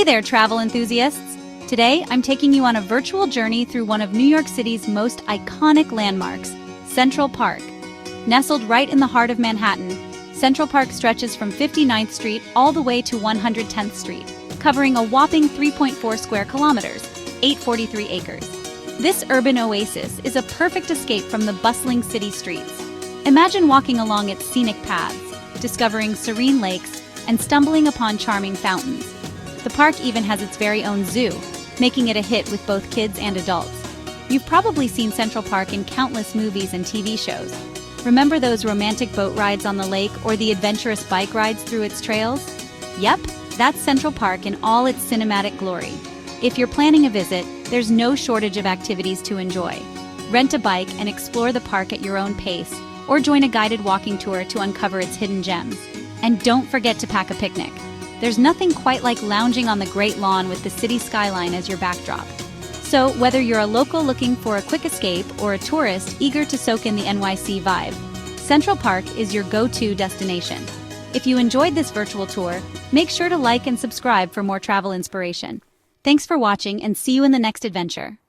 there, travel enthusiasts! Today, I'm taking you on a virtual journey through one of New York City's most iconic landmarks, Central Park. Nestled right in the heart of Manhattan, Central Park stretches from 59th Street all the way to 110th Street, covering a whopping 3.4 square kilometers, 843 acres. This urban oasis is a perfect escape from the bustling city streets. Imagine walking along its scenic paths, discovering serene lakes, and stumbling upon charming fountains. The park even has its very own zoo, making it a hit with both kids and adults. You've probably seen Central Park in countless movies and TV shows. Remember those romantic boat rides on the lake or the adventurous bike rides through its trails? Yep, that's Central Park in all its cinematic glory. If you're planning a visit, there's no shortage of activities to enjoy. Rent a bike and explore the park at your own pace, or join a guided walking tour to uncover its hidden gems. And don't forget to pack a picnic. There's nothing quite like lounging on the Great Lawn with the city skyline as your backdrop. So, whether you're a local looking for a quick escape or a tourist eager to soak in the NYC vibe, Central Park is your go-to destination. If you enjoyed this virtual tour, make sure to like and subscribe for more travel inspiration. Thanks for watching and see you in the next adventure.